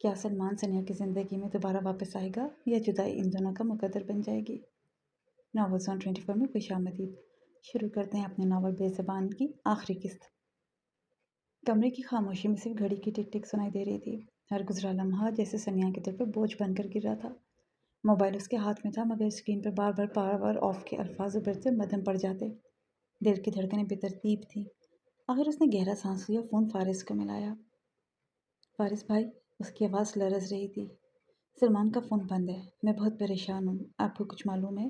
क्या सलमान सनिया की ज़िंदगी में दोबारा वापस आएगा या जुदाई इन दोनों का मुकद्दर बन जाएगी? नॉवेल्स ऑन 24 में खुशामदीद। शुरू करते हैं अपने नावल बेज़बान की आखिरी किस्त। कमरे की खामोशी में सिर्फ घड़ी की टिक टिक सुनाई दे रही थी। हर गुजरा लम्हा जैसे सनिया के दिल पर बोझ बनकर गिर रहा था। मोबाइल उसके हाथ में था, मगर स्क्रीन पर बार बार पावर ऑफ के अल्फाज उभरते मध्यम पड़ जाते। दिल की धड़कनें बेतरतीब थी। आखिर उसने गहरा सांस लिया, फ़ोन फारिस को मिलाया। फारिस भाई, उसकी आवाज़ लरज़ रही थी। सलमान का फ़ोन बंद है, मैं बहुत परेशान हूँ, आपको कुछ मालूम है?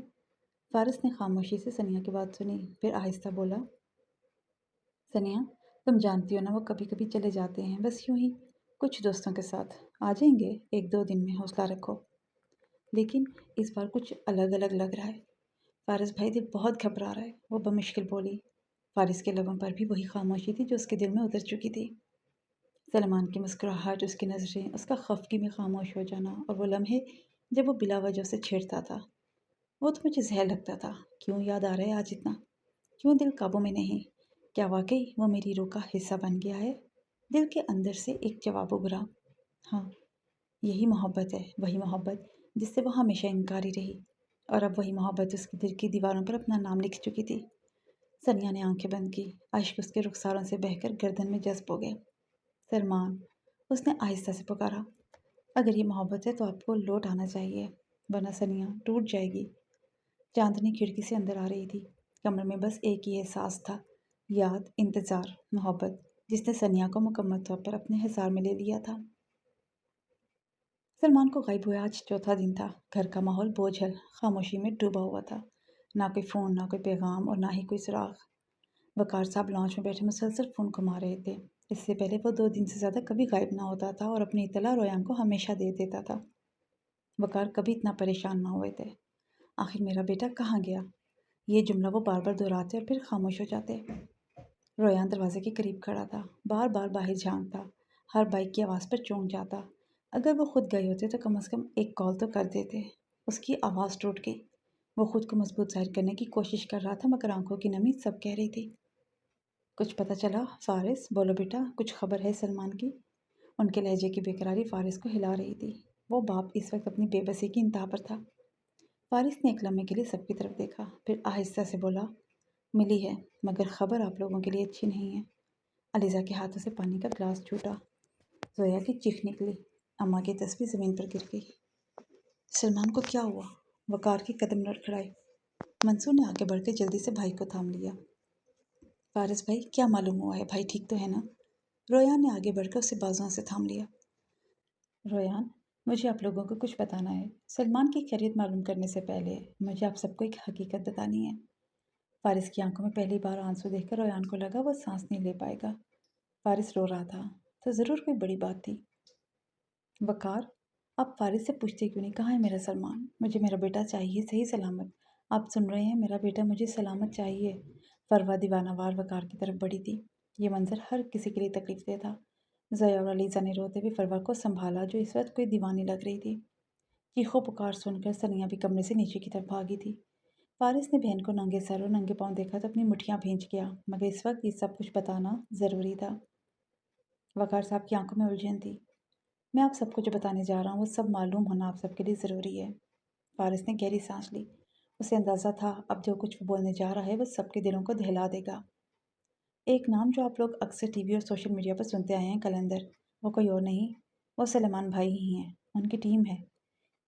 फारिस ने खामोशी से सनिया की बात सुनी, फिर आहिस्ता बोला, सनिया, तुम जानती हो ना, वो कभी कभी चले जाते हैं, बस यूं ही, कुछ दोस्तों के साथ। आ जाएंगे 1-2 दिन में, हौसला रखो। लेकिन इस बार कुछ अलग अलग लग रहा है। फारिस भाई, दिल बहुत घबरा रहा है, वो बमुश्किल बोली। फारिस के लबों पर भी वही खामोशी थी जो उसके दिल में उतर चुकी थी। सलमान की मुस्कुराहट, उसकी नज़रें, उसका खफकी में खामोश हो जाना, और वो लम्हे जब वो बिला वजह से छेड़ता था, वो तो मुझे जहर लगता था। क्यों याद आ रहा है आज इतना? क्यों दिल काबू में नहीं? क्या वाकई वो मेरी रूह का हिस्सा बन गया है? दिल के अंदर से एक जवाब उभरा, हाँ, यही मोहब्बत है, वही मोहब्बत जिससे वो हमेशा इनकारी रही। और अब वही मोहब्बत उसके दिल की दीवारों पर अपना नाम लिख चुकी थी। सनिया ने आंखें बंद की, अश्क उसके रुखसारों से बहकर गर्दन में जज्ब हो गए। सलमान, उसने आहिस्ता से पुकारा, अगर ये मोहब्बत है तो आपको लौट आना चाहिए, वरना सनिया टूट जाएगी। चांदनी खिड़की से अंदर आ रही थी। कमरे में बस एक ही एहसास था, याद, इंतज़ार, मोहब्बत, जिसने सनिया को मुकम्मल तौर पर अपने हिसार में ले लिया था। सलमान को गायब हुआ आज चौथा दिन था। घर का माहौल बोझल खामोशी में डूबा हुआ था। ना कोई फ़ोन, ना कोई पैगाम, और ना ही कोई सुराग। वकार साहब लॉन्च में बैठे मुसलसल फ़ोन घुमा रहे थे। इससे पहले वो 2 दिन से ज़्यादा कभी गायब ना होता था और अपनी इत्तला रोयान को हमेशा दे देता था। वकार कभी इतना परेशान ना हुए थे। आखिर मेरा बेटा कहाँ गया? ये जुमला वो बार बार दोहराते और फिर खामोश हो जाते। रोयान दरवाजे के करीब खड़ा था, बार बार बाहर झांकता, हर बाइक की आवाज़ पर चौंक जाता। अगर वो खुद गए होते तो कम से कम एक कॉल तो कर देते। उसकी आवाज़ टूट गई। वो खुद को मजबूत जाहिर करने की कोशिश कर रहा था, मगर आंखों की नमी सब कह रही थी। कुछ पता चला? फारिस, बोलो बेटा, कुछ खबर है सलमान की? उनके लहजे की बेकरारी फारिस को हिला रही थी। वो बाप इस वक्त अपनी बेबसी की इंतहा पर था। फारिस ने एक लम्हे के लिए सबकी तरफ देखा, फिर आहिस्ता से बोला, मिली है, मगर खबर आप लोगों के लिए अच्छी नहीं है। अलीज़ा के हाथों से पानी का ग्लास छूटा। जोया की चीख निकली। अम्मा की तस्वीर ज़मीन पर गिर गई। सलमान को क्या हुआ? वकार के कदम लड़खड़ाए। मंसूर ने आगे बढ़कर जल्दी से भाई को थाम लिया। फारिस भाई, क्या मालूम हुआ है? भाई ठीक तो है ना? रोयान ने आगे बढ़कर उसे बाजुओं से थाम लिया। रोयान, मुझे आप लोगों को कुछ बताना है। सलमान की खैरियत मालूम करने से पहले मुझे आप सबको एक हकीकत बतानी है। फारिस की आंखों में पहली बार आंसू देखकर रोयान को लगा वो सांस नहीं ले पाएगा। फारिस रो रहा था तो ज़रूर कोई बड़ी बात थी। वकार, आप फारिस से पूछते क्यों नहीं, कहाँ है मेरा सलमान? मुझे मेरा बेटा चाहिए, सही सलामत। आप सुन रहे हैं? मेरा बेटा मुझे सलामत चाहिए। फरवा दीवानावार वकार की तरफ बढ़ी थी। ये मंजर हर किसी के लिए तकलीफ दे था। ज़या और अलीज़ा ने रोते हुए फरवा को संभाला, जो इस वक्त कोई दीवानी लग रही थी। चीखों पुकार सुनकर सनिया भी कमरे से नीचे की तरफ भागी थी। फारिस ने बहन को नंगे सर और नंगे पाँव देखा तो अपनी मुठ्ठियाँ भींच गया, मगर इस वक्त ये सब कुछ बताना ज़रूरी था। वकार साहब की आंखों में उलझन थी। मैं आप सबको जो बताने जा रहा हूँ वो सब मालूम होना आप सबके लिए ज़रूरी है। फारिस ने गहरी सांस ली। उसे अंदाज़ा था अब जो कुछ वो बोलने जा रहा है वो सबके दिलों को दहला देगा। एक नाम जो आप लोग अक्सर टीवी और सोशल मीडिया पर सुनते आए हैं, कलंदर, वो कोई और नहीं, वो सलेमान भाई ही हैं। उनकी टीम है।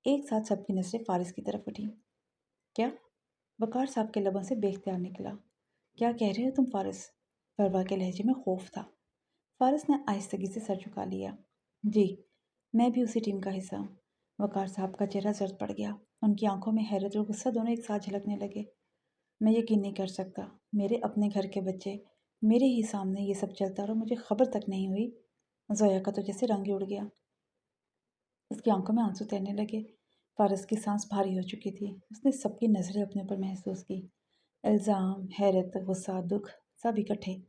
एक साथ सबकी नज़रें फारिस की तरफ उठी। क्या? वकार साहब के लबों से बेख्तियार निकला। क्या कह रहे हो तुम फारिस? परवा के लहजे में खौफ था। फारिस ने आहिस्तगी से सर झुका लिया। जी, मैं भी उसी टीम का हिस्सा हूँ। वकार साहब का चेहरा जर्द पड़ गया। उनकी आंखों में हैरत और गुस्सा दोनों एक साथ झलकने लगे। मैं यकीन नहीं कर सकता, मेरे अपने घर के बच्चे, मेरे ही सामने ये सब चलता और मुझे खबर तक नहीं हुई। जोया का तो जैसे रंग ही उड़ गया। उसकी आंखों में आंसू तैरने लगे। फारिस की सांस भारी हो चुकी थी। उसने सबकी नज़रें अपने ऊपर महसूस की। इल्ज़ाम, हैरत, गुस्सा, दुख, सब इकट्ठे।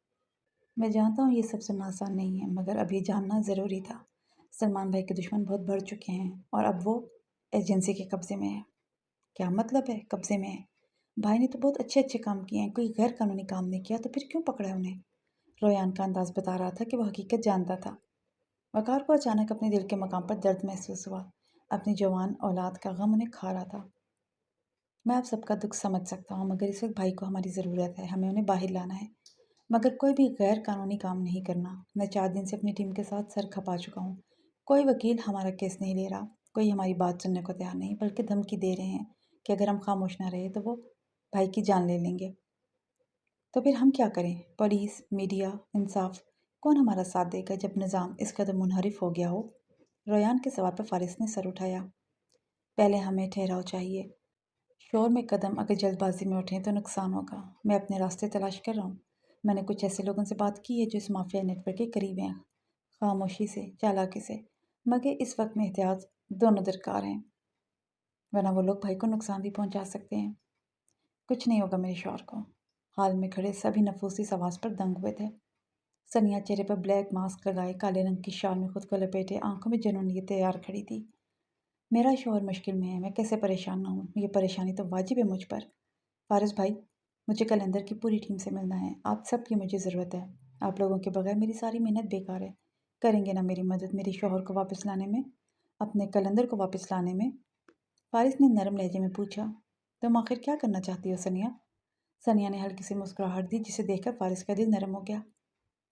मैं जानता हूँ ये सब सुनना आसान नहीं है, मगर अभी जानना ज़रूरी था। सलमान भाई के दुश्मन बहुत बढ़ चुके हैं और अब वो एजेंसी के कब्ज़े में है। क्या मतलब है कब्ज़े में है? भाई ने तो बहुत अच्छे अच्छे काम किए हैं, कोई गैर कानूनी काम नहीं किया, तो फिर क्यों पकड़ा है उन्हें? रोयान का अंदाज़ बता रहा था कि वो हकीकत जानता था। वकार को अचानक अपने दिल के मकाम पर दर्द महसूस हुआ। अपनी जवान औलाद का गम उन्हें खा रहा था। मैं आप सबका दुख समझ सकता हूँ, मगर इस वक्त भाई को हमारी ज़रूरत है। हमें उन्हें बाहर लाना है, मगर कोई भी गैर कानूनी काम नहीं करना। मैं 4 दिन से अपनी टीम के साथ सर खपा चुका हूँ। कोई वकील हमारा केस नहीं ले रहा, कोई हमारी बात सुनने को तैयार नहीं, बल्कि धमकी दे रहे हैं कि अगर हम खामोश ना रहे तो वो भाई की जान ले लेंगे। तो फिर हम क्या करें? पुलिस, मीडिया, इंसाफ, कौन हमारा साथ देगा जब निज़ाम इस कदर मुनहरिफ हो गया हो? रोयान के सवाल पर फारिस ने सर उठाया। पहले हमें ठहराव चाहिए। शोर में कदम अगर जल्दबाजी में उठें तो नुकसान होगा। मैं अपने रास्ते तलाश कर रहा हूँ। मैंने कुछ ऐसे लोगों से बात की है जो इस माफिया नेटवर्क के करीब हैं। खामोशी से, चालाकी से, मगर इस वक्त में एहतियात दोनों दरकार हैं, वरना वो लोग भाई को नुकसान भी पहुंचा सकते हैं। कुछ नहीं होगा मेरे शौहर को। हाल में खड़े सभी नफूसी इस आवाज़ पर दंग हुए थे। सनिया चेहरे पर ब्लैक मास्क लगाए, काले रंग की शाल में खुद को लपेटे, आंखों में जुनून लिए तैयार खड़ी थी। मेरा शौहर मुश्किल में है, मैं कैसे परेशान ना हूँ? ये परेशानी तो वाजिब है मुझ पर। फारिस भाई, मुझे कैलेंडर की पूरी टीम से मिलना है। आप सबकी मुझे ज़रूरत है। आप लोगों के बगैर मेरी सारी मेहनत बेकार है। करेंगे ना मेरी मदद मेरे शौहर को वापस लाने में, अपने कैलेंडर को वापस लाने में? फारिस ने नरम लहजे में पूछा। तुम आखिर क्या करना चाहती हो सनिया? सनिया ने हल्की सी मुस्कुराहट दी, जिसे देखकर फारिस का दिल नरम हो गया।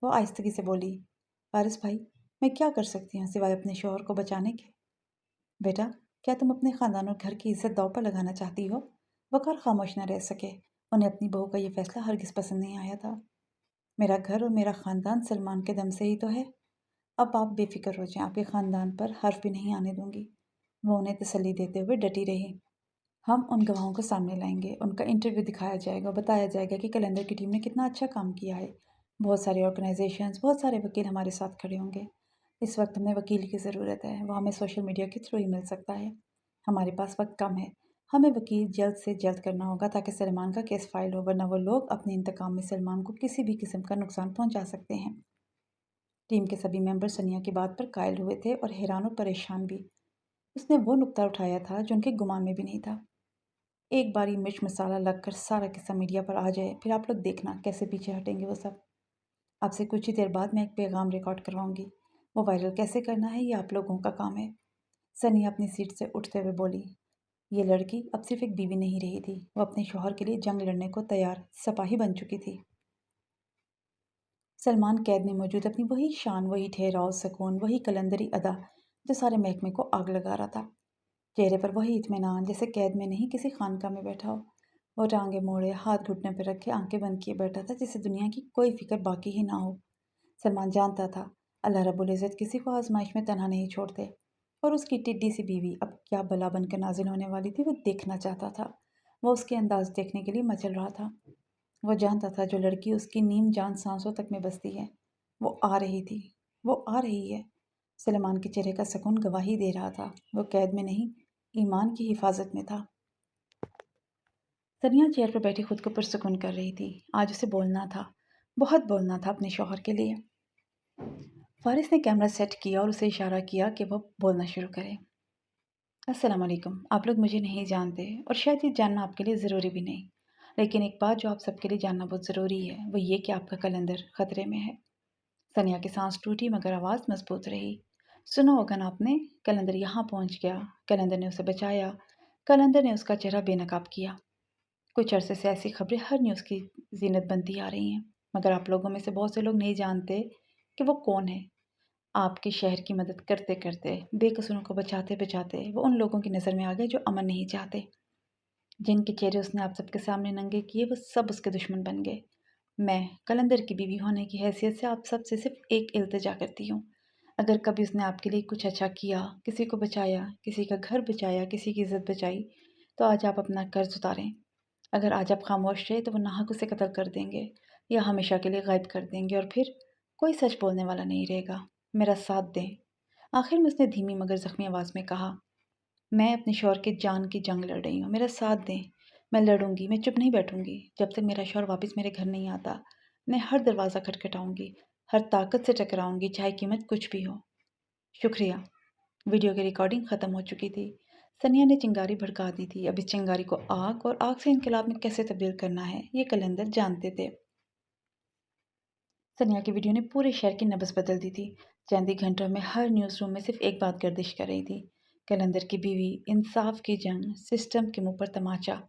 वो आहिस्तगी से बोली, फारिस भाई, मैं क्या कर सकती हूँ सिवाय अपने शौहर को बचाने के? बेटा, क्या तुम अपने ख़ानदान और घर की इज्जत दांव पर लगाना चाहती हो? वकार खामोश न रह सके। उन्हें अपनी बहू का यह फैसला हरगिज़ पसंद नहीं आया था। मेरा घर और मेरा ख़ानदान सलमान के दम से ही तो है। अब आप बेफिक्र हो जाएं, आपके ख़ानदान पर हर्फ भी नहीं आने दूंगी। वो उन्हें तसल्ली देते हुए डटी रही। हम उन गवाहों को सामने लाएंगे, उनका इंटरव्यू दिखाया जाएगा, बताया जाएगा कि कैलेंडर की टीम ने कितना अच्छा काम किया है। बहुत सारे ऑर्गेनाइजेशंस, बहुत सारे वकील हमारे साथ खड़े होंगे। इस वक्त हमें वकील की ज़रूरत है, वो हमें सोशल मीडिया के थ्रू ही मिल सकता है। हमारे पास वक्त कम है, हमें वकील जल्द से जल्द करना होगा ताकि सलमान का केस फाइल हो, वरना वो लोग अपने इंतकाम में सलमान को किसी भी किस्म का नुकसान पहुंचा सकते हैं। टीम के सभी मेंबर सनिया की बात पर कायल हुए थे और हैरान और परेशान भी। उसने वो नुक्ता उठाया था जो उनके गुमान में भी नहीं था। एक बारी मिर्च मसाला लगकर सारा किस्सा मीडिया पर आ जाए, फिर आप लोग देखना कैसे पीछे हटेंगे वो सब। आपसे कुछ ही देर बाद मैं एक पैगाम रिकॉर्ड करवाऊंगी। वो वायरल कैसे करना है ये आप लोगों का काम है। सनी अपनी सीट से उठते हुए बोली, ये लड़की अब सिर्फ एक बीवी नहीं रही थी, वो अपने शौहर के लिए जंग लड़ने को तैयार सिपाही बन चुकी थी। सलमान कैद में मौजूद अपनी वही शान, वही ठहराव, सुकून, वही कलंदरी अदा जो सारे महकमे को आग लगा रहा था। चेहरे पर वही इत्मीनान, जैसे कैद में नहीं किसी खानका में बैठा हो। वो टांगे मोड़े, हाथ घुटने पर रखे, आंखें बंद किए बैठा था, जैसे दुनिया की कोई फिक्र बाकी ही ना हो। सलमान जानता था अल्लाह रब्बुल इज़्ज़त किसी को आजमाइश में तन्हा नहीं छोड़ते, और उसकी टिड्डी सी बीवी अब क्या बला बनकर नाजिल होने वाली थी वो देखना चाहता था। वो उसके अंदाज देखने के लिए मचल रहा था। वो जानता था जो लड़की उसकी नीम जान सांसों तक में बसती है, वो आ रही थी, वो आ रही है। सलमान के चेहरे का सुकून गवाही दे रहा था, वो कैद में नहीं, ईमान की हिफाजत में था। सनिया चेयर पर बैठी खुद को पुरसुकून कर रही थी। आज उसे बोलना था, बहुत बोलना था अपने शौहर के लिए। फारिस ने कैमरा सेट किया और उसे इशारा किया कि वह बोलना शुरू करे। अस्सलाम वालेकुम। आप लोग मुझे नहीं जानते और शायद ये जानना आपके लिए ज़रूरी भी नहीं, लेकिन एक बात जो आप सबके लिए जानना बहुत ज़रूरी है वो ये कि आपका कैलेंडर ख़तरे में है। सनिया की सांस टूटी मगर आवाज़ मजबूत रही। सुना होगा ना आपने, कैलेंडर यहाँ पहुँच गया, कैलेंडर ने उसे बचाया, कैलेंडर ने उसका चेहरा बेनकाब किया। कुछ अरसे से ऐसी खबरें हर न्यूज़ की जीनत बनती आ रही हैं, मगर आप लोगों में से बहुत से लोग नहीं जानते कि वो कौन है। आपके शहर की मदद करते करते, बेकसूरों को बचाते बचाते वो उन लोगों की नज़र में आ गए जो अमन नहीं चाहते। जिनके चेहरे उसने आप सबके सामने नंगे किए वो सब उसके दुश्मन बन गए। मैं कलंदर की बीवी होने की हैसियत से आप सबसे सिर्फ एक इल्तिजा करती हूँ, अगर कभी उसने आपके लिए कुछ अच्छा किया, किसी को बचाया, किसी का घर बचाया, किसी की इज्जत बचाई, तो आज आप अपना कर्ज उतारें। अगर आज आप खामोश रहे तो वो नाहक उसे कत्ल कर देंगे या हमेशा के लिए गायब कर देंगे, और फिर कोई सच बोलने वाला नहीं रहेगा। मेरा साथ दें। आखिर में उसने धीमी मगर जख्मी आवाज़ में कहा, मैं अपने शौहर के जान की जंग लड़ रही हूँ, मेरा साथ दें। मैं लड़ूंगी, मैं चुप नहीं बैठूंगी जब तक मेरा शौहर वापस मेरे घर नहीं आता। मैं हर दरवाज़ा खटखटाऊंगी, हर ताकत से टकराऊंगी, चाहे कीमत कुछ भी हो। शुक्रिया। वीडियो की रिकॉर्डिंग ख़त्म हो चुकी थी। सनिया ने चिंगारी भड़का दी थी। अब इस चिंगारी को आग और आग से इनकलाब में कैसे तब्दील करना है ये कलंदर जानते थे। सनिया की वीडियो ने पूरे शहर की नब्ज़ बदल दी थी। चंद ही घंटों में हर न्यूज़ रूम में सिर्फ एक बात गर्दिश कर रही थी, कलंदर की बीवी, इंसाफ की जंग, सिस्टम के मुंह पर तमाचा।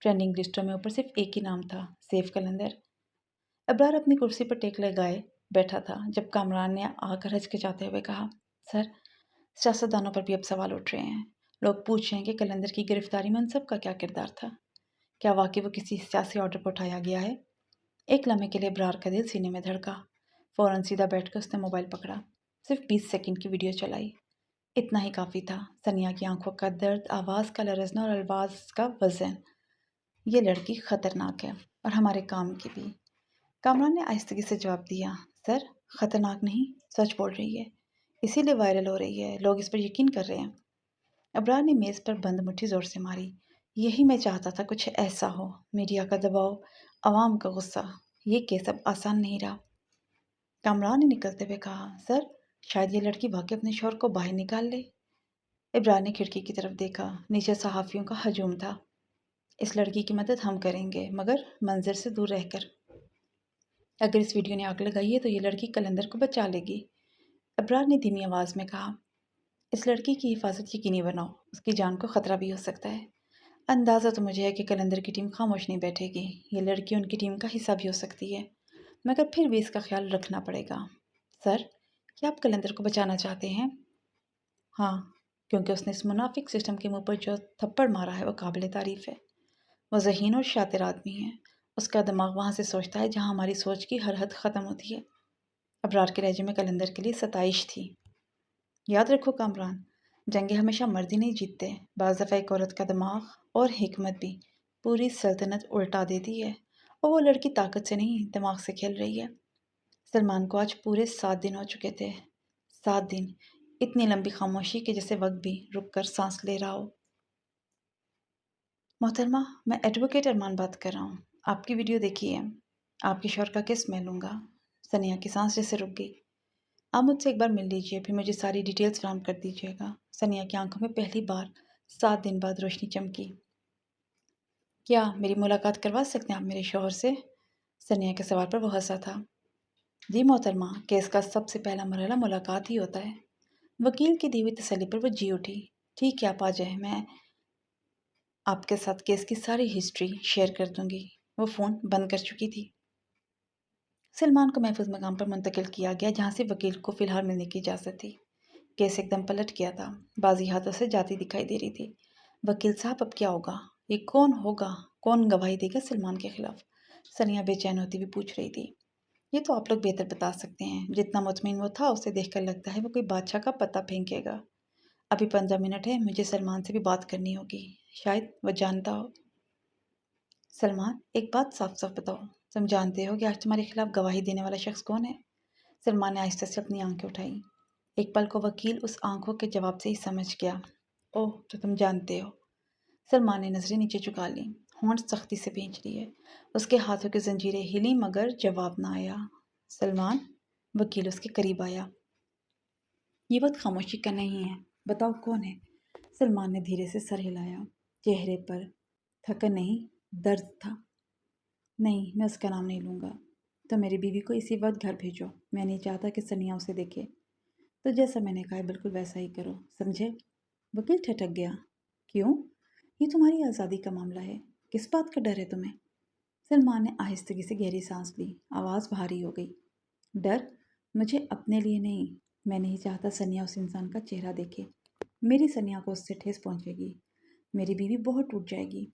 ट्रेंडिंग लिस्टों में ऊपर सिर्फ एक ही नाम था, सेफ कलंदर। अबरार अपनी कुर्सी पर टेक लगाए बैठा था जब कामरान ने आकर हिचकिचाते हुए कहा, सर, सियासतदानों पर भी अब सवाल उठ रहे हैं। लोग पूछ रहे हैं कि कलंदर की गिरफ्तारी में उन सब का क्या किरदार था। क्या वाकई वो किसी सियासी ऑर्डर पर उठाया गया है? एक लम्हे के लिए अबरार का दिल सीने में धड़का। फ़ौरन सीधा बैठकर उसने मोबाइल पकड़ा। सिर्फ 20 सेकंड की वीडियो चलाई। इतना ही काफ़ी था। सनिया की आंखों का दर्द, आवाज़ का लरज़ना और अल्फाज का वज़न। ये लड़की ख़तरनाक है और हमारे काम की भी। कामरान ने आहिस्तगी से जवाब दिया, सर, ख़तरनाक नहीं, सच बोल रही है। इसीलिए वायरल हो रही है, लोग इस पर यकीन कर रहे हैं। अबरार ने मेज़ पर बंद मुट्ठी ज़ोर से मारी। यही मैं चाहता था, कुछ ऐसा हो। मीडिया का दबाव, आवाम का गुस्सा। ये केस अब आसान नहीं रहा। कामरान ने निकलते हुए कहा, सर, शायद ये लड़की वाकई अपने शौहर को बाहर निकाल ले। इब्रार ने खिड़की की तरफ देखा। नीचे सहाफ़ियों का हजूम था। इस लड़की की मदद हम करेंगे, मगर मंजर से दूर रहकर। अगर इस वीडियो ने आग लगाई है तो ये लड़की कलंदर को बचा लेगी। अबरार ने धीमी आवाज़ में कहा, इस लड़की की हिफाजत यकीनी बनाओ, उसकी जान को ख़तरा भी हो सकता है। अंदाज़ा तो मुझे है कि कलंदर की टीम खामोश नहीं बैठेगी। ये लड़की उनकी टीम का हिस्सा भी हो सकती है, मगर फिर भी इसका ख्याल रखना पड़ेगा। सर, क्या आप कलंदर को बचाना चाहते हैं? हाँ, क्योंकि उसने इस मुनाफिक सिस्टम के मुंह पर जो थप्पड़ मारा है वो काबिल तारीफ़ है। वो ज़हीन और शातिर आदमी है। उसका दिमाग वहाँ से सोचता है जहाँ हमारी सोच की हर हद ख़त्म होती है। अबरार के लहजे में कलंदर के लिए सताइश थी। याद रखो कामरान, जंगे हमेशा मर्द ही नहीं जीतते। बाज़ दफ़ा एक औरत का दिमाग और हिकमत भी पूरी सल्तनत उल्टा देती है। और वो लड़की ताकत से नहीं, दिमाग से खेल रही है। सलमान को आज पूरे 7 दिन हो चुके थे। 7 दिन, इतनी लंबी खामोशी कि जैसे वक्त भी रुक कर सांस ले रहा हो। मोहतरमा, मैं एडवोकेट अरमान बात कर रहा हूँ। आपकी वीडियो देखी है। आपके शौहर का केस मैं लूँगा। सनिया की सांस जैसे रुक गई। आप मुझसे एक बार मिल लीजिए, फिर मुझे सारी डिटेल्स फराहम कर दीजिएगा। सनिया की आंखों में पहली बार 7 दिन बाद रोशनी चमकी। क्या मेरी मुलाकात करवा सकते हैं आप मेरे शौहर से? सनिया के सवाल पर वो हंसा था। जी मोहतरमा, केस का सबसे पहला मरहला मुलाकात ही होता है। वकील की दी हुई तसल्ली पर वो जी उठी। ठीक है, आप आ जाए, मैं आपके साथ केस की सारी हिस्ट्री शेयर कर दूंगी। वो फ़ोन बंद कर चुकी थी। सलमान को महफूज मकाम पर मुंतकिल किया गया जहाँ से वकील को फ़िलहाल मिलने की इजाज़त थी। केस एकदम पलट गया था। बाजी हाथों से जाती दिखाई दे रही थी। वकील साहब, अब क्या होगा? ये कौन होगा? कौन गवाही देगा सलमान के खिलाफ? सनिया बेचैन होती हुई पूछ रही थी। ये तो आप लोग बेहतर बता सकते हैं। जितना मुतमिन वो था, उसे देखकर लगता है वो कोई बादशाह का पता फेंकेगा। अभी 15 मिनट है, मुझे सलमान से भी बात करनी होगी। शायद वो जानता हो। सलमान, एक बात साफ साफ बताओ, तुम जानते हो कि आज तुम्हारे खिलाफ गवाही देने वाला शख्स कौन है? सलमान ने आहिस्ता से अपनी आंखें उठाई। एक पल को वकील उस आंखों के जवाब से ही समझ गया। ओह, तो तुम जानते हो। सलमान ने नजरें नीचे झुका ली। होंठ सख्ती से भींच लिए। उसके हाथों की जंजीरें हिली मगर जवाब ना आया। सलमान, वकील उसके करीब आया। ये वक्त खामोशी का नहीं है, बताओ कौन है? सलमान ने धीरे से सर हिलाया। चेहरे पर थकन नहीं, दर्द था। नहीं, मैं उसका नाम नहीं लूँगा। तो मेरी बीवी को इसी वक्त घर भेजो। मैं नहीं चाहता कि सनिया उसे देखे। तो जैसा मैंने कहा है बिल्कुल वैसा ही करो, समझे? वकील ठटक गया। क्यों? ये तुम्हारी आज़ादी का मामला है। किस बात का डर है तुम्हें? सलमान ने आहिस्तगी से गहरी सांस ली। आवाज़ भारी हो गई। डर? मुझे अपने लिए नहीं। मैं नहीं चाहता सनिया उस इंसान का चेहरा देखे। मेरी सनिया को उससे ठेस पहुंचेगी। मेरी बीवी बहुत टूट जाएगी।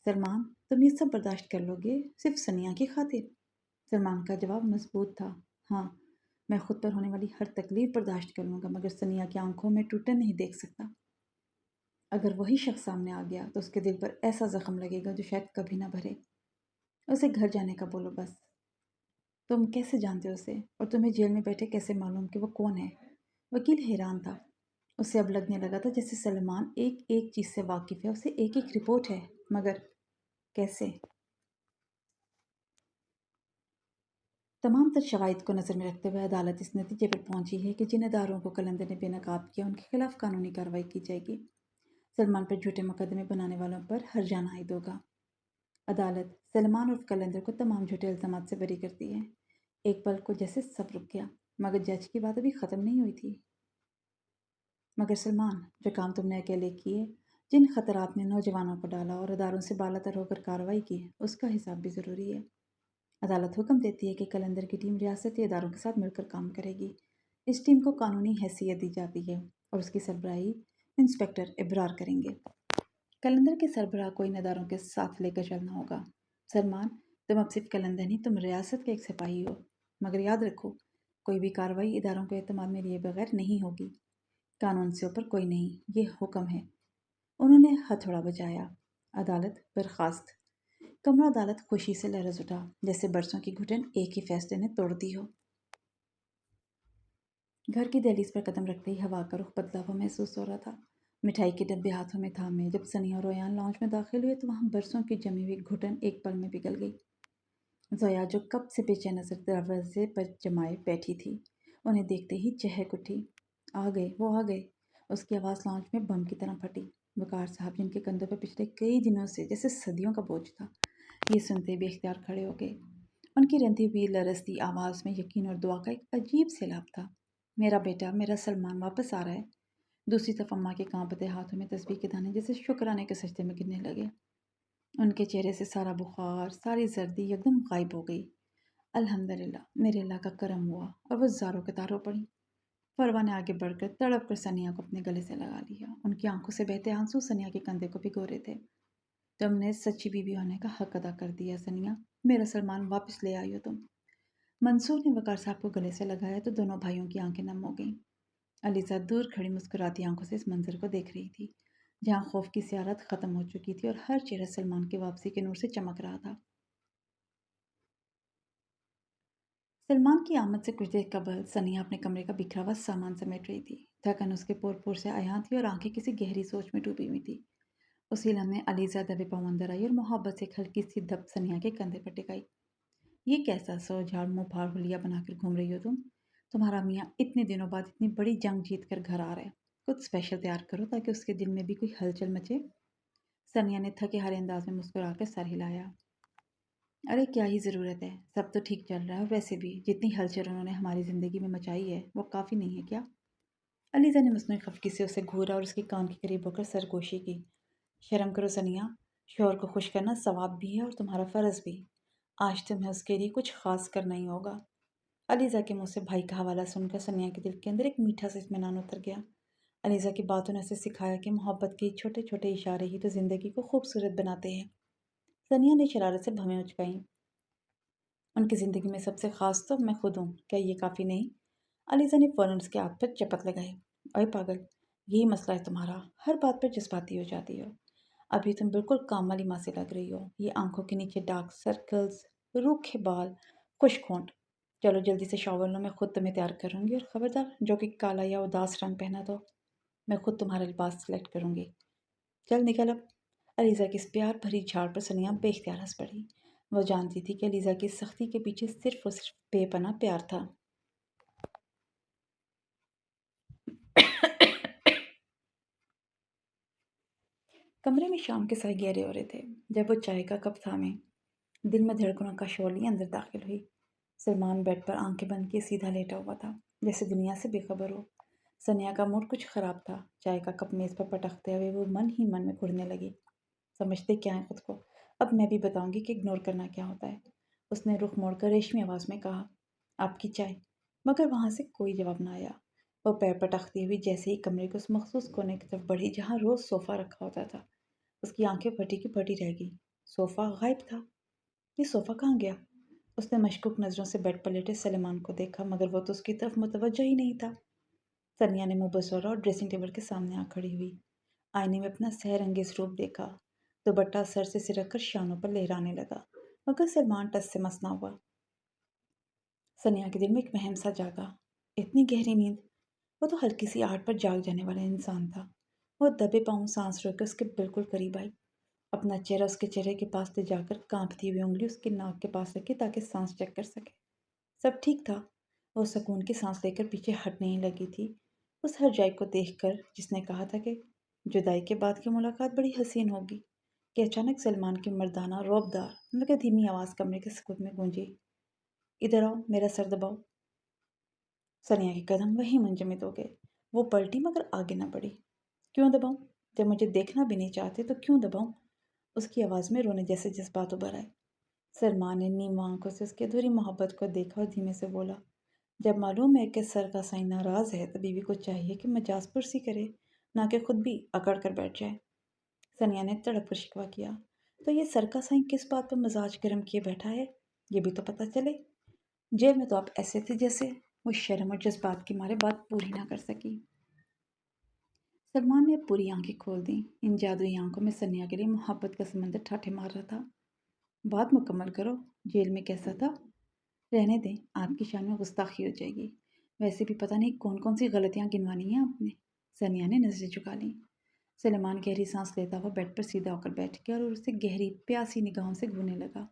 सलमान, तुम ये सब बर्दाश्त कर लोगे सिर्फ सनिया की खातिर? सलमान का जवाब मजबूत था। हाँ, मैं खुद पर होने वाली हर तकलीफ बर्दाश्त कर लूँगा, मगर सनिया की आंखों में टूटन नहीं देख सकता। अगर वही शख्स सामने आ गया तो उसके दिल पर ऐसा जख्म लगेगा जो शायद कभी ना भरे। उसे घर जाने का बोलो बस। तुम कैसे जानते हो उसे, और तुम्हें जेल में बैठे कैसे मालूम कि वो कौन है? वकील हैरान था। उसे अब लगने लगा था जैसे सलमान एक एक चीज़ से वाकिफ़ है, उसे एक एक रिपोर्ट है, मगर कैसे? तमाम तर शवाहिद को नज़र में रखते हुए अदालत इस नतीजे पर पहुंची है कि जिन अदारों को कलंदर ने बेनकाब किया उनके खिलाफ कानूनी कार्रवाई की जाएगी। सलमान पर झूठे मुकदमे बनाने वालों पर हर्जाना आयद होगा। अदालत सलमान और कलंदर को तमाम झूठे इल्ज़ामात से बरी करती है। एक पल को जैसे सब रुक गया। مگر جج کی بات ابھی ختم نہیں ہوئی تھی۔ مگر سلمان، جو کام تم نے اکیلے کیے، جن خطرات میں نوجوانوں کو ڈالا اور اداروں سے بالا تر ہو کر کارروائی کی، اس کا حساب بھی ضروری ہے۔ عدالت حکم دیتی ہے کہ کلندر کی ٹیم ریاستی اداروں کے ساتھ مل کر کام کرے گی۔ اس ٹیم کو قانونی حیثیت دی جاتی ہے اور اس کی سربراہی انسپکٹر ابرار کریں گے۔ کلندر کے سربراہ کو ان اداروں کے ساتھ لے کر چلنا ہوگا۔ سلمان، تم اب صرف کلندر نہیں، تم ریاست کے ایک سپاہی ہو۔ مگر یاد رکھو، کوئی بھی کارروائی اداروں کے اعتماد میں لیے بغیر نہیں ہوگی۔ قانون سے اوپر کوئی نہیں، یہ حکم ہے۔ انہوں نے ہتھوڑا بجایا۔ عدالت برخاست۔ کمرہ عدالت خوشی سے لرز اٹھا، جیسے برسوں کی گھٹن ایک ہی فیصلے نے توڑ دی ہو۔ گھر کی دہلیز پر قدم رکھتے ہی ہوا کا رخ بدلا ہوا محسوس ہو رہا تھا۔ مٹھائی کے ڈبے ہاتھوں میں تھامے جب سنی اور ریان لاؤنج میں داخل ہوئے تو وہاں برسوں کی جمی ہوئی گھٹن ایک پل میں پگھل گئی۔ زویا، جو کب سے بے چین نظر دروازے پر جمائے بیٹھی تھی، انہیں دیکھتے ہی چہک اٹھی۔ آ گئے، وہ آ گئے۔ اس کی آواز لاؤنج میں بم کی طرح پھٹی۔ وقار صاحب، جن کے کندھوں پر پچھلے کئی دنوں سے جیسے صدیوں کا بوجھ تھا، یہ سنتے بے اختیار کھڑے ہو گئے۔ ان کی رندی ہوئی لرزتی آواز میں یقین اور دعا کا ایک عجیب سیلاب تھا۔ میرا بیٹا، میرا سلمان واپس آ رہا ہے۔ دوسری طرف اماں کے کانپتے ہاتھوں میں تسبیح کے دانے جیسے شکرانے کے سجدے میں گرنے لگے۔ ان کے چہرے سے سارا بخار، ساری زردی یکدم غائب ہو گئی۔ الحمدللہ، میرے اللہ کا کرم ہوا، اور وہ زاروں کے تاروں پڑی۔ فروا نے آگے بڑھ کر تڑپ کر سنیا کو اپنے گلے سے لگا لیا۔ ان کی آنکھوں سے بہتے آنسو سنیا کے کندھے کو بھگو رہے تھے۔ تم نے سچی بیوی ہونے کا حق ادا کر دیا سنیا، میرا سلمان واپس لے آئی ہو تم۔ منصور نے وقار صاحب کو گلے سے لگایا تو دونوں بھائیوں کی آنکھیں نم ہو گئیں۔ علیزا دور کھڑی مسکراتی آنکھوں سے اس منظر کو دیکھ رہی تھی، جہاں خوف کی سیاحت ختم ہو چکی تھی اور ہر چہرہ سلمان کی واپسی کے نور سے چمک رہا تھا۔ سلمان کی آمد سے کچھ دیر قبل سنیا اپنے کمرے کا بکھرا ہوا سامان سمیٹ رہی تھی۔ تھکن اس کے پور پور سے عیاں تھی اور آنکھیں کسی گہری سوچ میں ڈوبی ہوئی تھی۔ اسی لمحے علیزا دبے پاؤں اندر آئی اور محبت سے ایک ہلکی سی دھپ سنیا کے کندھے پر ٹکائی۔ یہ کیسا سو جھاڑ منہ پھاڑ ہولیا بنا کر گھوم رہی ہو تم؟ تمہارا میاں اتنے دنوں بعد اتنی بڑی جنگ جیت کر گھر آ رہا ہے، کچھ اسپیشل تیار کرو تاکہ اس کے دل میں بھی کوئی ہلچل مچے۔ سنیا نے تھکے ہارے انداز میں مسکرا کر سر ہلایا۔ ارے کیا ہی ضرورت ہے، سب تو ٹھیک چل رہا ہے، اور ویسے بھی جتنی ہلچل انہوں نے ہماری زندگی میں مچائی ہے وہ کافی نہیں ہے کیا؟ علیزا نے مصنوعی خفگی سے اسے گھورا اور اس کے کان کے قریب ہو کر سرگوشی کی۔ شرم کرو سنیا، شوہر کو خوش کرنا ثواب بھی ہے اور تمہارا فرض بھی۔ آج تمہیں اس کے لیے کچھ خاص کرنا ہی ہوگا۔ علیزا کے منہ سے بھائی کا حوالہ سن کر سنیا کے دل کے اندر ایک میٹھا سا اطمینان اتر گیا۔ علیزا کی باتوں نے اسے سکھایا کہ محبت کے چھوٹے چھوٹے اشارے ہی تو زندگی کو خوبصورت بناتے ہیں۔ سنیا نے شرارت سے بھویں اچکائیں۔ ان کی زندگی میں سب سے خاص تو میں خود ہوں، کیا یہ کافی نہیں؟ علیزا نے فوراً اس کے ہاتھ پر چپت لگائی۔ اوئے پاگل، یہی مسئلہ ہے تمہارا، ہر بات پر جذباتی ہو جاتی ہو۔ ابھی تم بالکل کام والی ماں سے لگ رہی ہو، یہ آنکھوں کے نیچے ڈارک سرکلز، روکھے بال، خشک ہونٹ۔ چلو جلدی سے شاور لو، میں خود تمہیں تیار کروں گی، اور خبردار جو کہ کالا یا اداس رنگ پہنا تو میں خود تمہارا لباس سلیکٹ کروں گی۔ چل نکل اب۔ علیزا کی اس پیار بھری جھاڑ پر سنیا بے اختیار ہنس پڑی۔ وہ جانتی تھی کہ علیزا کی سختی کے پیچھے صرف اور صرف بے پناہ پیار تھا۔ کمرے میں شام کے سائے گہرے ہو رہے تھے جب وہ چائے کا کپ تھامے دل میں دھڑکنوں کا شور لیے اندر داخل ہوئی۔ سلمان بیڈ پر آنکھیں بند کیے سیدھا لیٹا ہوا تھا، جیسے دنیا سے بے خبر ہو۔ سنیا کا موڈ کچھ خراب تھا۔ چائے کا کپ میز پر پٹکتے ہوئے وہ من ہی من میں گھڑنے لگی۔ سمجھتے کیا ہے خود کو؟ اب میں بھی بتاؤں گی کہ اگنور کرنا کیا ہوتا ہے۔ اس نے رخ موڑ کر ریشمی آواز میں کہا، آپ کی چائے؟ مگر وہاں سے کوئی جواب نہ آیا۔ وہ پیر پٹکتی ہوئی جیسے ہی کمرے کے اس مخصوص کونے کی طرف بڑھی جہاں روز صوفہ رکھا ہوتا تھا، اس کی آنکھیں پھٹی کی پھٹی رہ گئی۔ صوفہ غائب تھا۔ یہ صوفہ کہاں گیا؟ اس نے مشکوک نظروں سے بیڈ پر لیٹے سلیمان کو دیکھا، مگر وہ تو اس کی طرف متوجہ ہی نہیں تھا۔ سنیا نے منہ بسورا اور ڈریسنگ ٹیبل کے سامنے آ کھڑی ہوئی۔ آئینے میں اپنا سحر انگیز روپ دیکھا۔ دوپٹہ سر سے سرک کر شانوں پر لہرانے لگا، مگر سلمان ٹس سے مس نہ ہوا۔ سنیا کے دل میں ایک وہم سا جاگا۔ اتنی گہری نیند؟ وہ تو ہلکی سی آہٹ پر جاگ جانے والا انسان تھا۔ وہ دبے پاؤں سانس روک کر اس کے بالکل قریب آئی، اپنا چہرہ اس کے چہرے کے پاس لے جا کر کانپتی ہوئی انگلی اس کے ناک کے پاس رکھی تاکہ سانس چیک کر سکے۔ سب ٹھیک تھا۔ وہ سکون کی سانس لے کر پیچھے ہٹنے ہی لگی تھی، اس ہر جائے کو دیکھ کر جس نے کہا تھا کہ جدائی کے بعد کی ملاقات بڑی حسین ہوگی، کہ اچانک سلمان کی مردانہ روب دار مگر دھیمی آواز کمرے کے سکوت میں گونجی، ادھر آؤ، میرا سر دباؤ۔ सनिया के कदम वहीं मंजमद हो गए। वो पलटी मगर आगे न बढ़ी। क्यों दबाऊं? जब मुझे देखना भी नहीं चाहते तो क्यों दबाऊं? उसकी आवाज़ में रोने जैसे जज्बात उभर आए। सलमान ने नीम आंखों से उसकी अधूरी मोहब्बत को देखा और धीमे से बोला, जब मालूम है कि सर का साईं नाराज़ है तो बीवी को चाहिए कि मजाज पुरसी करे, ना कि खुद भी अकड़ कर बैठ जाए। सनिया ने तड़प कर शिकवा किया, तो ये सर का साईं किस बात पर मजाज गर्म किए बैठा है, ये भी तो पता चले। जेल में तो आप ऐसे थे जैसे। वो शर्म और जज्बात के मारे बात पूरी ना कर सकी। सलमान ने पूरी आंखें खोल दी। इन जादुई आंखों में सनिया के लिए मोहब्बत का समंदर ठाठे मार रहा था। बात मुकम्मल करो। जेल में कैसा था? रहने दें, आपकी शान में गुस्ताखी हो जाएगी। वैसे भी पता नहीं कौन कौन सी गलतियां गिनवानी हैं आपने। सनिया ने नजरें झुका ली। सलेमान गहरी सांस लेता हुआ बेड पर सीधा होकर बैठ गया और उसे गहरी प्यासी निगाहों से घूरने लगा।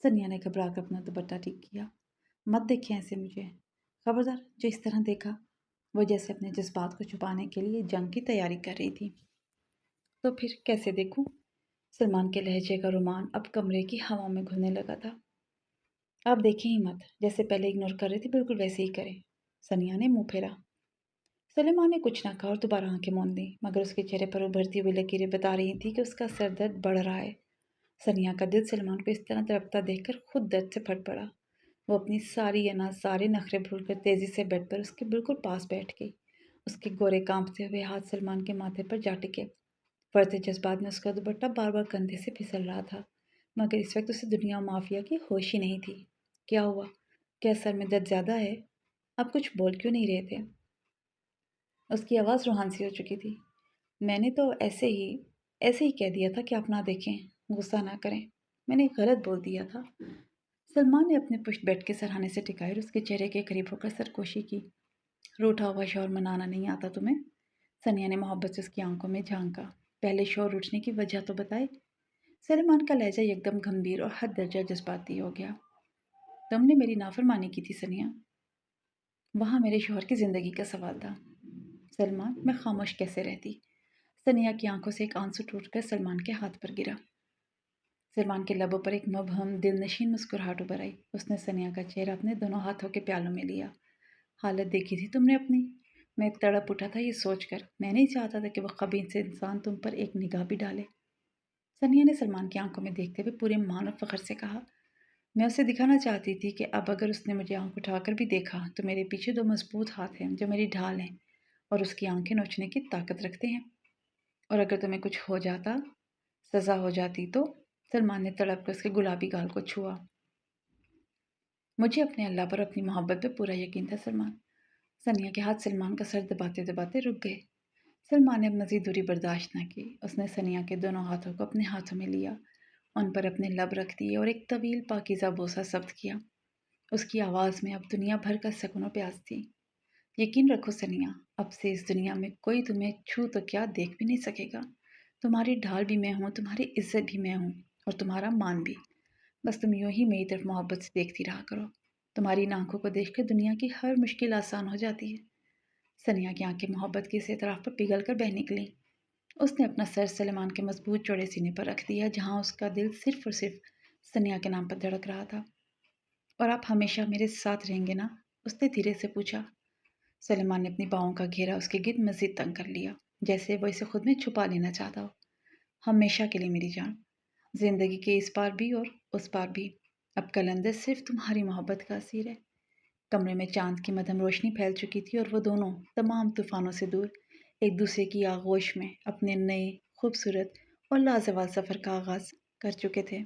सनिया ने घबरा कर अपना दुपट्टा ठीक किया। मत देखें ऐसे मुझे, खबरदार। जो इस तरह देखा, वो जैसे अपने जज्बात को छुपाने के लिए जंग की तैयारी कर रही थी। तो फिर कैसे देखूं? सलमान के लहजे का रुमान अब कमरे की हवा में घुलने लगा था। आप देखें ही मत, जैसे पहले इग्नोर कर रही थी बिल्कुल वैसे ही करें। सनिया ने मुंह फेरा। सलेमान ने कुछ ना कहा और दोबारा आंखें मूंद दी, मगर उसके चेहरे पर उभरती हुई लकीरें बता रही थी कि उसका सर दर्द बढ़ रहा है। सनिया का दिल सलमान को इस तरह तड़पता देखकर खुद दर्द से फट पड़ा। वो अपनी सारी अना सारे नखरे भूलकर तेजी से बेड पर उसके बिल्कुल पास बैठ गई। उसके गोरे कांपते हुए हाथ सलमान के माथे पर जा टिके। बढ़ते जज्बात में उसका दुपट्टा बार बार कंधे से फिसल रहा था, मगर इस वक्त उसे दुनिया और माफिया की होश ही नहीं थी। क्या हुआ? क्या सर में दर्द ज्यादा है? आप कुछ बोल क्यों नहीं रहे थे? उसकी आवाज़ रूहान सी हो चुकी थी। मैंने तो ऐसे ही कह दिया था कि आप ना देखें, गुस्सा ना करें। मैंने गलत बोल दिया था। सलमान ने अपने पुश्त बेड के सरहाने से टिकाए और उसके चेहरे के करीब होकर सरकोशी की। रूठा हुआ शोर मनाना नहीं आता तुम्हें? सनिया ने मोहब्बत से उसकी आंखों में झांका। पहले शोर उठने की वजह तो बताए। सलमान का लहजा एकदम गंभीर और हद दर्जा जज्बाती हो गया। तुमने मेरी नाफरमानी की थी सनिया। वहाँ मेरे शोहर की जिंदगी का सवाल था। सलमान, मैं खामोश कैसे रहती? सनिया की आंखों से एक आंसू टूटकर सलमान के हाथ पर गिरा। सलमान के लबों पर एक मबहम दिलनशीन मुस्कुराहट उभर आई। उसने सनिया का चेहरा अपने दोनों हाथों के प्यालों में लिया। हालत देखी थी तुमने अपनी? मैं तड़प उठा था ये सोचकर। मैं नहीं चाहता था कि वो खबीज से इंसान तुम पर एक निगाह भी डाले। सनिया ने सलमान की आंखों में देखते हुए पूरे मान और फख्र से कहा, मैं उसे दिखाना चाहती थी कि अब अगर उसने मुझे आंख उठाकर भी देखा तो मेरे पीछे दो मजबूत हाथ हैं जो मेरी ढाल हैं और उसकी आंखें नोचने की ताकत रखते हैं। और अगर तुम्हें कुछ हो जाता, सजा हो जाती तो? सलमान ने तड़प कर उसके गुलाबी गाल को छुआ। मुझे अपने अल्लाह पर अपनी मोहब्बत पर पूरा यकीन था सलमान। सनिया के हाथ सलमान का सर दबाते दबाते रुक गए। सलमान ने अब मजीद दूरी बर्दाश्त न की। उसने सनिया के दोनों हाथों को अपने हाथों में लिया, उन पर अपने लब रख दिए और एक तवील पाकीज़ा बोसा जब्त किया। उसकी आवाज़ में अब दुनिया भर का सकून और प्यास थी। यकीन रखो सनिया, अब से इस दुनिया में कोई तुम्हें छू तो क्या देख भी नहीं सकेगा। तुम्हारी ढाल भी मैं हूँ, तुम्हारी इज्जत भी मैं हूँ और तुम्हारा मान भी। बस तुम यूं ही मेरी तरफ मोहब्बत से देखती रहा करो। तुम्हारी इन आंखों को देखकर दुनिया की हर मुश्किल आसान हो जाती है। सनिया की आंखें मोहब्बत की इस एतराफ़ पर पिघल कर बह निकली। उसने अपना सर सलेमान के मजबूत चौड़े सीने पर रख दिया, जहाँ उसका दिल सिर्फ और सिर्फ सनिया के नाम पर धड़क रहा था। और आप हमेशा मेरे साथ रहेंगे ना? उसने धीरे से पूछा। सलेमान ने अपनी बाहों का घेरा उसके गिर्द मजीद तंग कर लिया, जैसे वो इसे खुद में छुपा लेना चाहता हो। हमेशा के लिए मेरी जान, जिंदगी के इस पार भी और उस पार भी। अब कलंदर सिर्फ तुम्हारी मोहब्बत का असीर है। कमरे में चांद की मध्यम रोशनी फैल चुकी थी और वो दोनों तमाम तूफानों से दूर एक दूसरे की आगोश में अपने नए खूबसूरत और लाजवाब सफ़र का आगाज़ कर चुके थे।